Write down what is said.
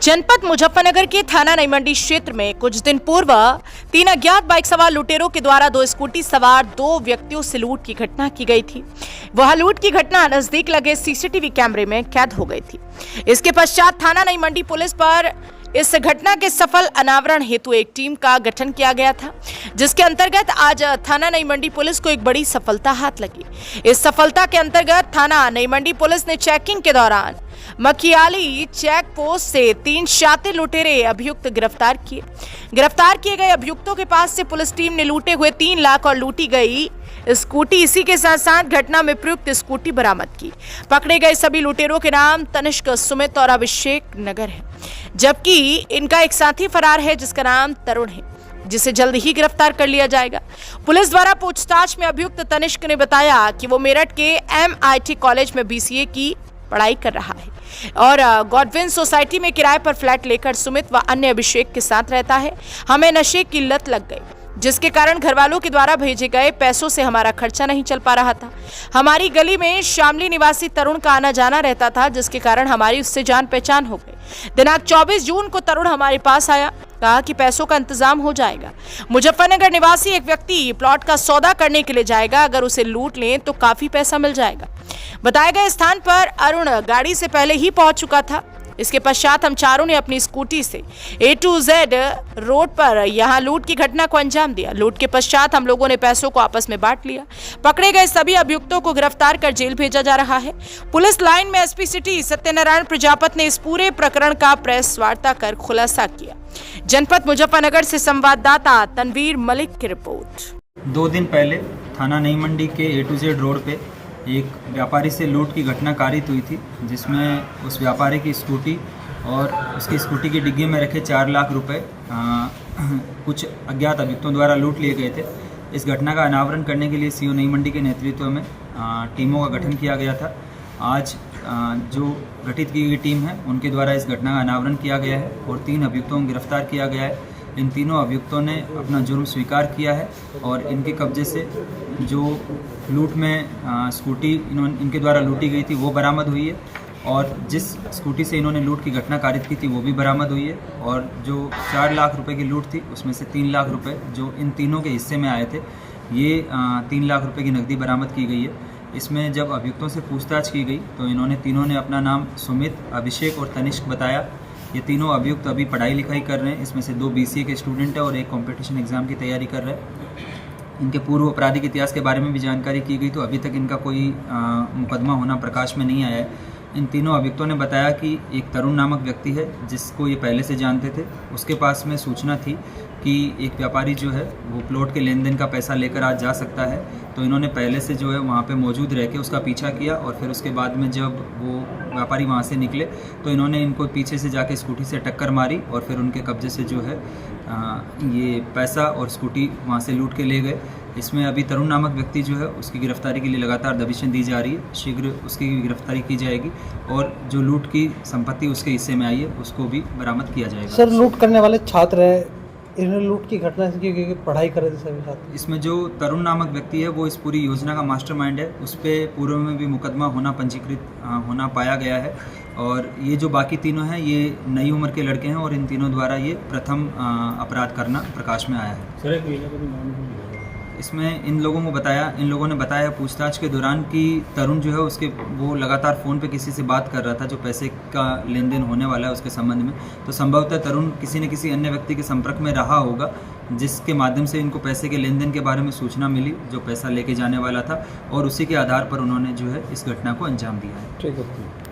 जनपद मुजफ्फरनगर के थाना नई मंडी क्षेत्र में कुछ दिन पूर्व 3 अज्ञात बाइक सवार लुटेरों के द्वारा 2 स्कूटी सवार 2 व्यक्तियों से लूट की घटना की गई थी। वह लूट की घटना नजदीक लगे सीसीटीवी कैमरे में कैद हो गई थी। इसके पश्चात थाना नई मंडी पुलिस पर इस घटना के सफल अनावरण हेतु एक टीम का गठन किया गया था, जिसके अंतर्गत आज थाना नई मंडी पुलिस को एक बड़ी सफलता हाथ लगी। इस सफलता के अंतर्गत थाना नई मंडी पुलिस ने चेकिंग के दौरान मखियाली चेक पोस्ट से 3 शातिर लुटेरे अभियुक्त गिरफ्तार किए गए अभियुक्तों के पास से पुलिस टीम ने लूटे हुए 3 लाख और लूटी गई स्कूटी, इसी के साथ साथ घटना में प्रयुक्त स्कूटी बरामद की। पकड़े गए सभी लुटेरों के नाम तनिष्क, सुमित और अभिषेक नगर है, जबकि इनका एक साथी फरार है जिसका नाम तरुण है, जिसे जल्द ही गिरफ्तार कर लिया जाएगा। पुलिस द्वारा पूछताछ में अभियुक्त तनिष्क ने बताया कि वो मेरठ के MIT कॉलेज में BCA की पढ़ाई कर रहा है और गॉडविन सोसाइटी में किराए पर फ्लैट लेकर सुमित व अन्य अभिषेक के साथ रहता है। हमें नशे की लत लग गई, जिसके कारण घर वालों के द्वारा भेजे गए पैसों से हमारा खर्चा नहीं चल पा रहा था। हमारी गली में शामली निवासी तरुण का आना जाना रहता था, जिसके कारण हमारी उससे जान पहचान हो गई। दिनांक 24 जून को तरुण हमारे पास आया, कहा कि पैसों का इंतजाम हो जाएगा। मुजफ्फरनगर निवासी एक व्यक्ति प्लॉट का सौदा करने के लिए जाएगा, अगर उसे लूट लें तो काफी पैसा मिल जाएगा। बताए गए स्थान पर अरुण गाड़ी से पहले ही पहुंच चुका था। इसके पश्चात हम चारों ने अपनी स्कूटी से A to Z रोड पर यहां लूट की घटना को अंजाम दिया। लूट के पश्चात हम लोगों ने पैसों को आपस में बांट लिया। पकड़े गए सभी अभियुक्तों को गिरफ्तार कर जेल भेजा जा रहा है। पुलिस लाइन में SP सिटी सत्यनारायण प्रजापति ने इस पूरे प्रकरण का प्रेस वार्ता कर खुलासा किया। जनपद मुजफ्फरनगर से संवाददाता तनवीर मलिक की रिपोर्ट। 2 दिन पहले थाना नई मंडी के A to Z रोड पे एक व्यापारी से लूट की घटना कारित हुई थी, जिसमें उस व्यापारी की स्कूटी और उसकी स्कूटी की डिग्गी में रखे 4 लाख रुपए कुछ अज्ञात अभियुक्तों द्वारा लूट लिए गए थे। इस घटना का अनावरण करने के लिए CO नई मंडी के नेतृत्व में टीमों का गठन किया गया था। आज जो गठित की गई टीम है उनके द्वारा इस घटना का अनावरण किया गया है और 3 अभियुक्तों को गिरफ्तार किया गया है। इन तीनों अभियुक्तों ने अपना जुर्म स्वीकार किया है और इनके कब्जे से जो लूट में स्कूटी इनके द्वारा लूटी गई थी वो बरामद हुई है और जिस स्कूटी से इन्होंने लूट की घटना कारित की थी वो भी बरामद हुई है और जो 4 लाख रुपए की लूट थी उसमें से 3 लाख रुपए जो इन तीनों के हिस्से में आए थे, ये 3 लाख रुपए की नकदी बरामद की गई है। इसमें जब अभियुक्तों से पूछताछ की गई तो तीनों ने अपना नाम सुमित, अभिषेक और तनिष्क बताया। ये तीनों अभियुक्त अभी पढ़ाई लिखाई कर रहे हैं। इसमें से 2 BCA के स्टूडेंट हैं और एक कंपटीशन एग्ज़ाम की तैयारी कर रहे हैं। इनके पूर्व आपराधिक इतिहास के बारे में भी जानकारी की गई, तो अभी तक इनका कोई मुकदमा होना प्रकाश में नहीं आया है। इन तीनों अभियुक्तों ने बताया कि एक तरुण नामक व्यक्ति है जिसको ये पहले से जानते थे। उसके पास में सूचना थी कि एक व्यापारी जो है वो प्लॉट के लेन देन का पैसा लेकर आज जा सकता है, तो इन्होंने पहले से जो है वहाँ पे मौजूद रह के उसका पीछा किया और फिर उसके बाद में जब वो व्यापारी वहाँ से निकले तो इन्होंने इनको पीछे से जाके स्कूटी से टक्कर मारी और फिर उनके कब्जे से जो है ये पैसा और स्कूटी वहाँ से लूट के ले गए। इसमें अभी तरुण नामक व्यक्ति जो है उसकी गिरफ्तारी के लिए लगातार दबिशें दी जा रही है। शीघ्र उसकी गिरफ्तारी की जाएगी और जो लूट की संपत्ति उसके हिस्से में आई है उसको भी बरामद किया जाएगा। सर, लूट करने वाले छात्र है, इन्होंने लूट की घटना की पढ़ाई कर रहे थे सभी छात्र। इसमें जो तरुण नामक व्यक्ति है वो इस पूरी योजना का मास्टरमाइंड है। उस पर पूर्व में भी मुकदमा होना पंजीकृत होना पाया गया है और ये जो बाकी तीनों हैं ये नई उम्र के लड़के हैं और इन तीनों द्वारा ये प्रथम अपराध करना प्रकाश में आया है। इसमें इन लोगों ने बताया पूछताछ के दौरान कि तरुण जो है वो लगातार फ़ोन पे किसी से बात कर रहा था जो पैसे का लेन देन होने वाला है उसके संबंध में, तो संभवतः तरुण किसी न किसी अन्य व्यक्ति के संपर्क में रहा होगा जिसके माध्यम से इनको पैसे के लेन देन के बारे में सूचना मिली जो पैसा लेके जाने वाला था और उसी के आधार पर उन्होंने जो है इस घटना को अंजाम दिया है। ठीक है।